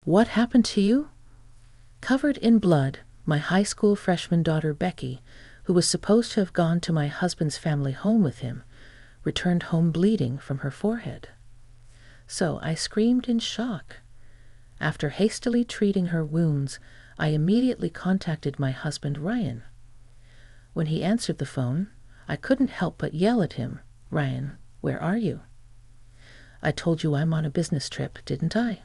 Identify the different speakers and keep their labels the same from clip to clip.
Speaker 1: What happened to you? Covered in blood, my high school freshman daughter Becky, who was supposed to have gone to my husband's family home with him, returned home bleeding from her forehead. So I screamed in shock. After hastily treating her wounds, I immediately contacted my husband Ryan. When he answered the phone, I couldn't help but yell at him, "Ryan, where are you?" "I told you I'm on a business trip, didn't I?"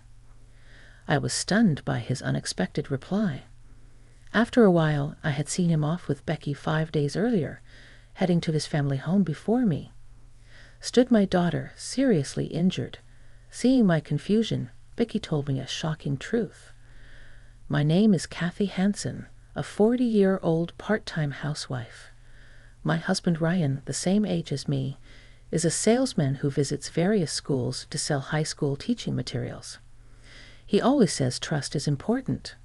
Speaker 1: I was stunned by his unexpected reply. After a while, I had seen him off with Becky 5 days earlier, heading to his family home before me. Stood my daughter, seriously injured. Seeing my confusion, Becky told me a shocking truth. "My name is Kathy Hansen, a 40-year-old part-time housewife. My husband Ryan, the same age as me, is a salesman who visits various schools to sell high school teaching materials. He always says trust is important.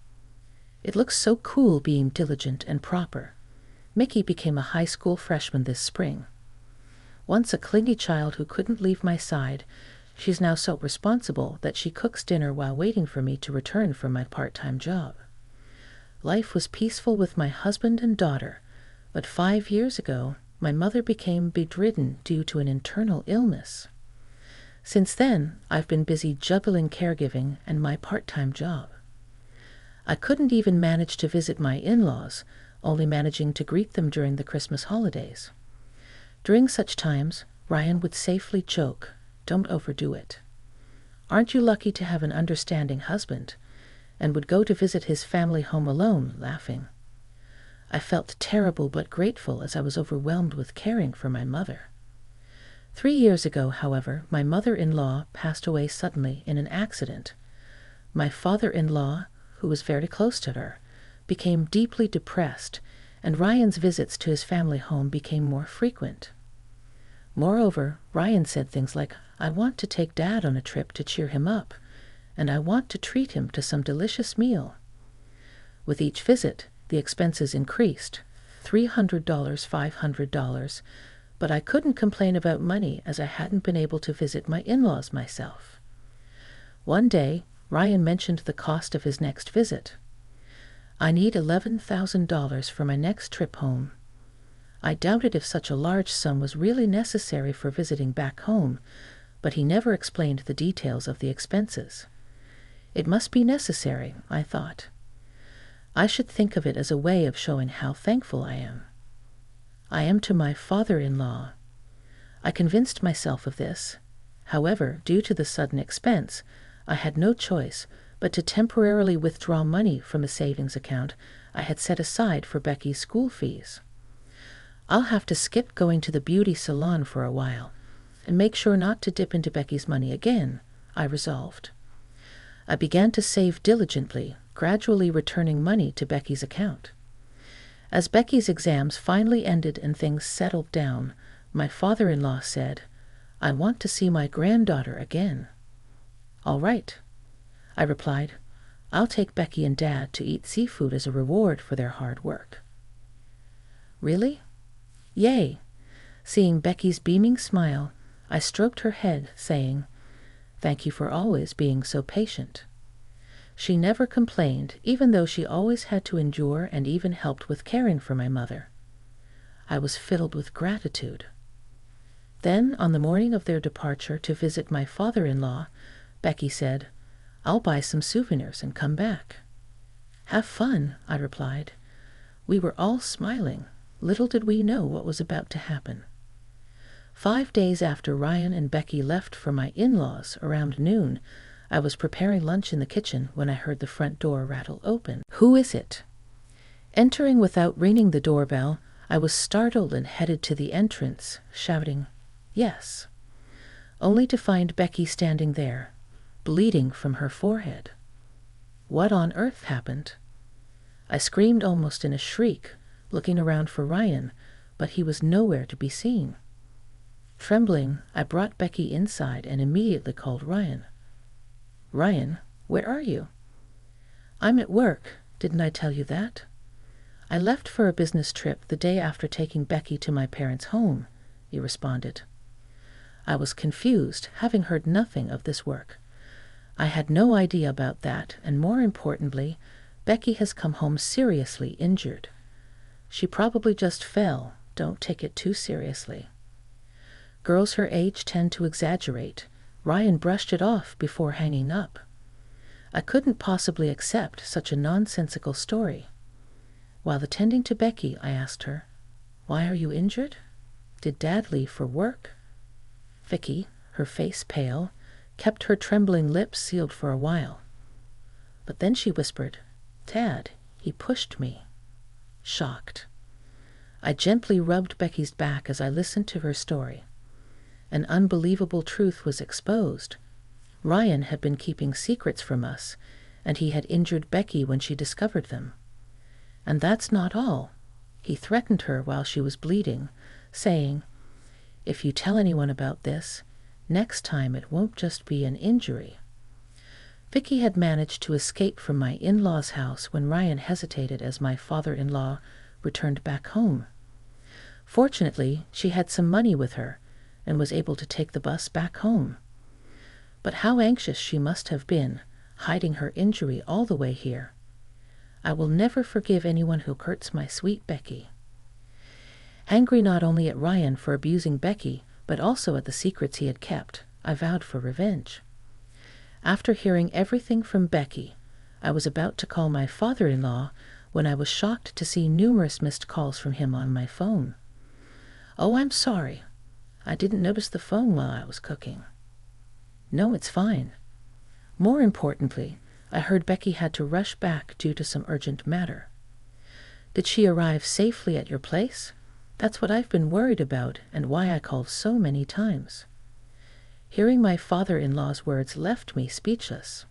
Speaker 1: It looks so cool being diligent and proper. Mickey became a high school freshman this spring. Once a clingy child who couldn't leave my side, she's now so responsible that she cooks dinner while waiting for me to return from my part-time job. Life was peaceful with my husband and daughter, but 5 years ago, my mother became bedridden due to an internal illness. Since then, I've been busy juggling caregiving and my part-time job. I couldn't even manage to visit my in-laws, only managing to greet them during the Christmas holidays. During such times, Ryan would safely joke, 'Don't overdo it. Aren't you lucky to have an understanding husband?' and would go to visit his family home alone, laughing. I felt terrible but grateful as I was overwhelmed with caring for my mother. 3 years ago, however, my mother-in-law passed away suddenly in an accident. My father-in-law, who was very close to her, became deeply depressed, and Ryan's visits to his family home became more frequent. Moreover, Ryan said things like, 'I want to take Dad on a trip to cheer him up, and I want to treat him to some delicious meal.' With each visit, the expenses increased, $300, $500, but I couldn't complain about money as I hadn't been able to visit my in-laws myself. One day, Ryan mentioned the cost of his next visit. 'I need $11,000 for my next trip home.' I doubted if such a large sum was really necessary for visiting back home, but he never explained the details of the expenses. It must be necessary, I thought. I should think of it as a way of showing how thankful I am. I am to my father-in-law. I convinced myself of this. However, due to the sudden expense, I had no choice but to temporarily withdraw money from a savings account I had set aside for Becky's school fees. I'll have to skip going to the beauty salon for a while and make sure not to dip into Becky's money again, I resolved. I began to save diligently, gradually returning money to Becky's account. As Becky's exams finally ended and things settled down, my father-in-law said, 'I want to see my granddaughter again.' 'All right,' I replied. 'I'll take Becky and Dad to eat seafood as a reward for their hard work.' 'Really?' 'Yay.' Seeing Becky's beaming smile, I stroked her head, saying, 'Thank you for always being so patient.' She never complained, even though she always had to endure and even helped with caring for my mother. I was filled with gratitude. Then, on the morning of their departure to visit my father-in-law, Becky said, 'I'll buy some souvenirs and come back.' 'Have fun,' I replied. We were all smiling. Little did we know what was about to happen. 5 days after Ryan and Becky left for my in-laws around noon, I was preparing lunch in the kitchen when I heard the front door rattle open. 'Who is it?' Entering without ringing the doorbell, I was startled and headed to the entrance, shouting, 'Yes,' only to find Becky standing there, bleeding from her forehead. What on earth happened? I screamed almost in a shriek, looking around for Ryan, but he was nowhere to be seen. Trembling, I brought Becky inside and immediately called Ryan. 'Ryan, where are you?' 'I'm at work. Didn't I tell you that?' 'I left for a business trip the day after taking Becky to my parents' home,' he responded. I was confused, having heard nothing of this work. I had no idea about that, and more importantly, Becky has come home seriously injured. She probably just fell. Don't take it too seriously. Girls her age tend to exaggerate. Ryan brushed it off before hanging up. I couldn't possibly accept such a nonsensical story. While attending to Becky, I asked her, "Why are you injured? Did Dad leave for work?" Vicky, her face pale, kept her trembling lips sealed for a while. But then she whispered, "Dad, he pushed me." Shocked. I gently rubbed Becky's back as I listened to her story. An unbelievable truth was exposed. Ryan had been keeping secrets from us, and he had injured Becky when she discovered them. And that's not all. He threatened her while she was bleeding, saying, "If you tell anyone about this, next time it won't just be an injury." Vicky had managed to escape from my in-laws' house when Ryan hesitated as my father-in-law returned back home. Fortunately, she had some money with her and was able to take the bus back home. But how anxious she must have been, hiding her injury all the way here. I will never forgive anyone who hurts my sweet Becky. Angry not only at Ryan for abusing Becky, but also at the secrets he had kept, I vowed for revenge. After hearing everything from Becky, I was about to call my father-in-law when I was shocked to see numerous missed calls from him on my phone. "Oh, I'm sorry. I didn't notice the phone while I was cooking." "No, it's fine." More importantly, I heard Becky had to rush back due to some urgent matter. "Did she arrive safely at your place? That's what I've been worried about and why I called so many times." Hearing my father-in-law's words left me speechless.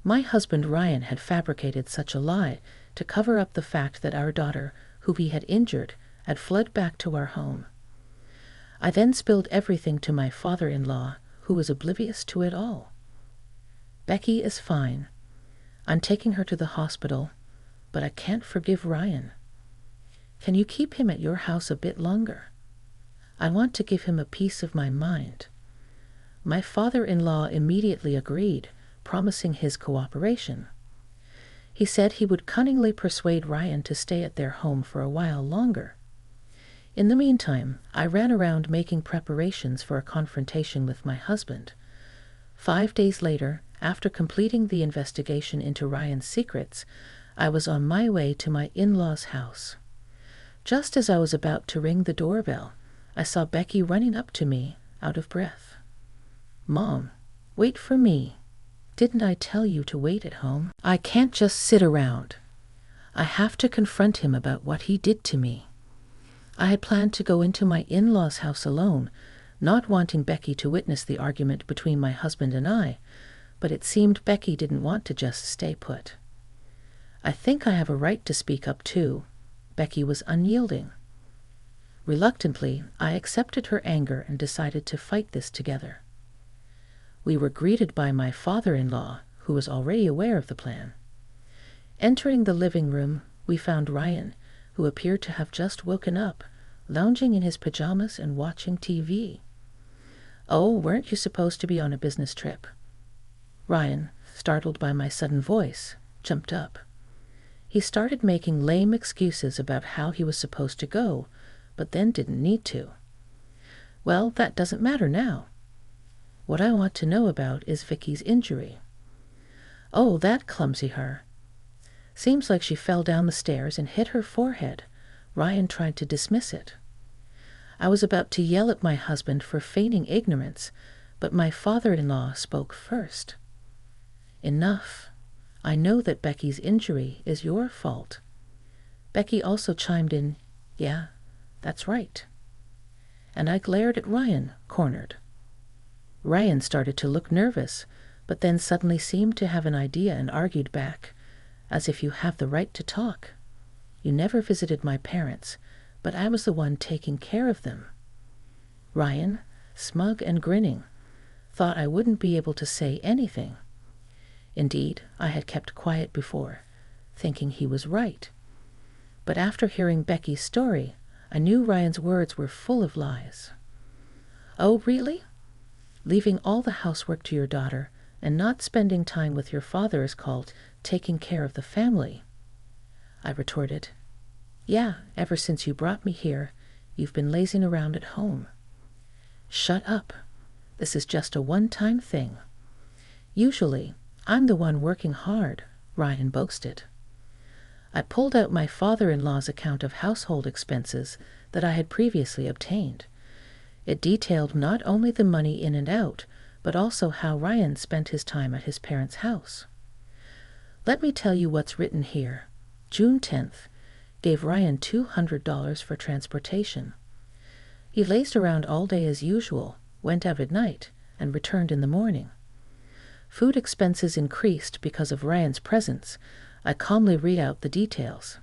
Speaker 1: My husband Ryan had fabricated such a lie to cover up the fact that our daughter, who he had injured, had fled back to our home. I then spilled everything to my father-in-law, who was oblivious to it all. "Becky is fine. I'm taking her to the hospital, but I can't forgive Ryan. Can you keep him at your house a bit longer? I want to give him a piece of my mind." My father-in-law immediately agreed, promising his cooperation. He said he would cunningly persuade Ryan to stay at their home for a while longer. In the meantime, I ran around making preparations for a confrontation with my husband. 5 days later, after completing the investigation into Ryan's secrets, I was on my way to my in-laws' house. Just as I was about to ring the doorbell, I saw Becky running up to me, out of breath. "Mom, wait for me. Didn't I tell you to wait at home? I can't just sit around. I have to confront him about what he did to me." I had planned to go into my in-laws' house alone, not wanting Becky to witness the argument between my husband and I, but it seemed Becky didn't want to just stay put. "I think I have a right to speak up too." Becky was unyielding. Reluctantly, I accepted her anger and decided to fight this together. We were greeted by my father-in-law, who was already aware of the plan. Entering the living room, we found Ryan, who appeared to have just woken up, lounging in his pajamas and watching TV. "Oh, weren't you supposed to be on a business trip?" Ryan, startled by my sudden voice, jumped up. He started making lame excuses about how he was supposed to go, but then didn't need to. "Well, that doesn't matter now. What I want to know about is Vicky's injury." "Oh, that clumsy her. Seems like she fell down the stairs and hit her forehead." Ryan tried to dismiss it. I was about to yell at my husband for feigning ignorance, but my father-in-law spoke first. "Enough. I know that Becky's injury is your fault." Becky also chimed in, "Yeah, that's right." And I glared at Ryan, cornered. Ryan started to look nervous, but then suddenly seemed to have an idea and argued back, "As if you have the right to talk. You never visited my parents, but I was the one taking care of them." Ryan, smug and grinning, thought I wouldn't be able to say anything. Indeed, I had kept quiet before, thinking he was right. But after hearing Becky's story, I knew Ryan's words were full of lies. "Oh, really? Leaving all the housework to your daughter, and not spending time with your father is called taking care of the family." I retorted, "Yeah, ever since you brought me here, you've been lazing around at home." "Shut up. This is just a one-time thing. Usually, I'm the one working hard," Ryan boasted. I pulled out my father-in-law's account of household expenses that I had previously obtained. It detailed not only the money in and out, but also how Ryan spent his time at his parents' house. Let me tell you what's written here. June 10th, gave Ryan $200 for transportation. He lazed around all day as usual, went out at night, and returned in the morning. Food expenses increased because of Ryan's presence. I calmly read out the details.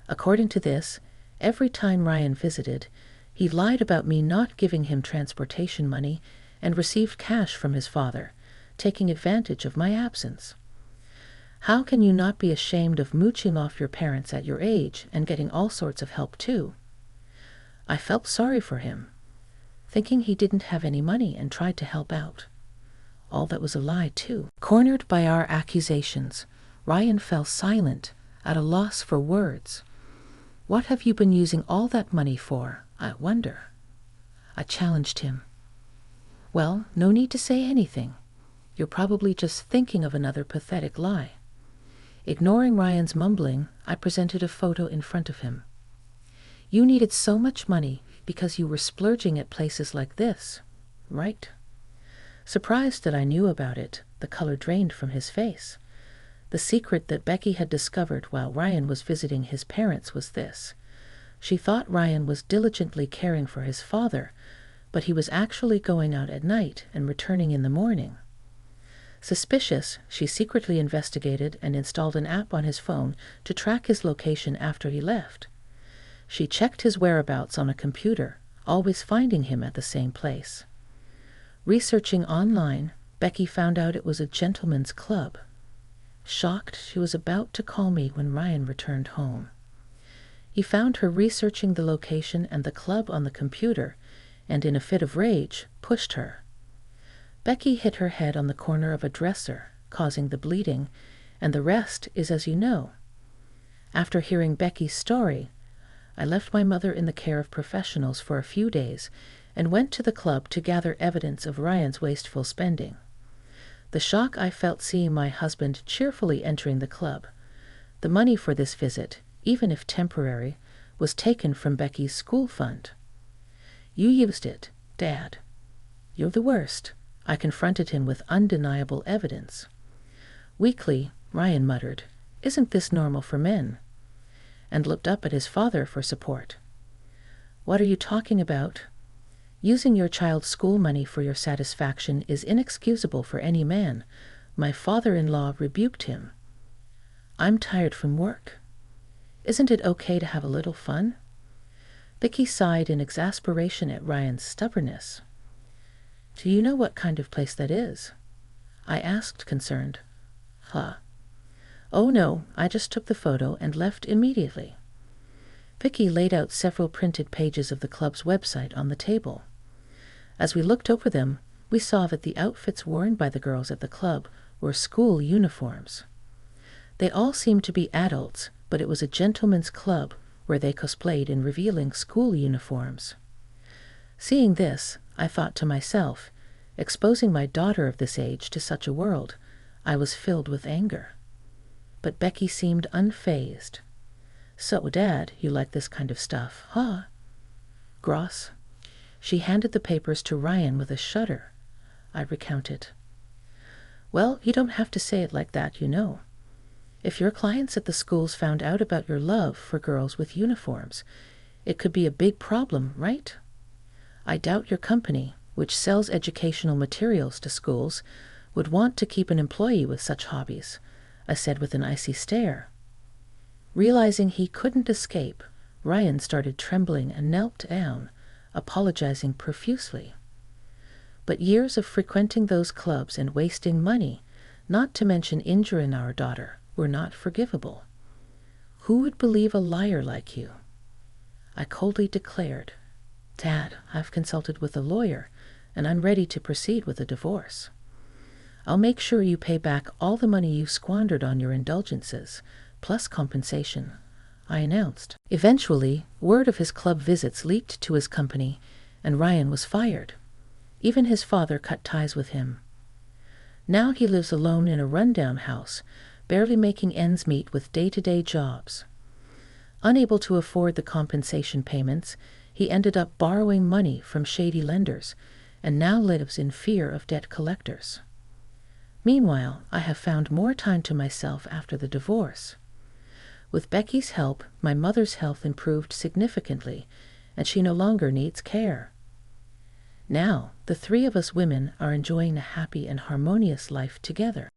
Speaker 1: According to this, every time Ryan visited, he lied about me not giving him transportation money and received cash from his father, taking advantage of my absence. How can you not be ashamed of mooching off your parents at your age and getting all sorts of help too? I felt sorry for him, thinking he didn't have any money, and tried to help out. All that was a lie too. Cornered by our accusations, Ryan fell silent, at a loss for words. "What have you been using all that money for, I wonder?" I challenged him. "Well, no need to say anything. You're probably just thinking of another pathetic lie." Ignoring Ryan's mumbling, I presented a photo in front of him. "You needed so much money because you were splurging at places like this, right?" Surprised that I knew about it, the color drained from his face. The secret that Becky had discovered while Ryan was visiting his parents was this. She thought Ryan was diligently caring for his father, but he was actually going out at night and returning in the morning. Suspicious, she secretly investigated and installed an app on his phone to track his location after he left. She checked his whereabouts on a computer, always finding him at the same place. Researching online, Becky found out it was a gentleman's club. Shocked, she was about to call me when Ryan returned home. He found her researching the location and the club on the computer, and in a fit of rage, pushed her. Becky hit her head on the corner of a dresser, causing the bleeding, and the rest is as you know. After hearing Becky's story, I left my mother in the care of professionals for a few days and went to the club to gather evidence of Ryan's wasteful spending. The shock I felt seeing my husband cheerfully entering the club. The money for this visit, even if temporary, was taken from Becky's school fund. "You used it, Dad." "You're the worst." I confronted him with undeniable evidence. Weakly, Ryan muttered, "Isn't this normal for men?" and looked up at his father for support. "What are you talking about? Using your child's school money for your satisfaction is inexcusable for any man," my father-in-law rebuked him. "I'm tired from work. Isn't it okay to have a little fun?" Vicky sighed in exasperation at Ryan's stubbornness. "Do you know what kind of place that is?" I asked, concerned. "Huh. Oh no, I just took the photo and left immediately." Vicky laid out several printed pages of the club's website on the table. As we looked over them, we saw that the outfits worn by the girls at the club were school uniforms. They all seemed to be adults, but it was a gentleman's club where they cosplayed in revealing school uniforms. Seeing this, I thought to myself, exposing my daughter of this age to such a world, I was filled with anger. But Becky seemed unfazed. "So, Dad, you like this kind of stuff, huh?" "Gross." She handed the papers to Ryan with a shudder. I recounted. "Well, you don't have to say it like that, you know. If your clients at the schools found out about your love for girls with uniforms, it could be a big problem, right? I doubt your company, which sells educational materials to schools, would want to keep an employee with such hobbies," I said with an icy stare. Realizing he couldn't escape, Ryan started trembling and knelt down, apologizing profusely. But years of frequenting those clubs and wasting money, not to mention injuring our daughter, were not forgivable. "Who would believe a liar like you?" I coldly declared, "Dad, I've consulted with a lawyer, and I'm ready to proceed with a divorce." I'll make sure you pay back all the money you squandered on your indulgences, plus compensation," I announced. Eventually, word of his club visits leaked to his company, and Ryan was fired. Even his father cut ties with him. Now he lives alone in a rundown house, barely making ends meet with day-to-day jobs. Unable to afford the compensation payments, he ended up borrowing money from shady lenders, and now lives in fear of debt collectors. Meanwhile, I have found more time to myself after the divorce. With Becky's help, my mother's health improved significantly, and she no longer needs care. Now, the three of us women are enjoying a happy and harmonious life together.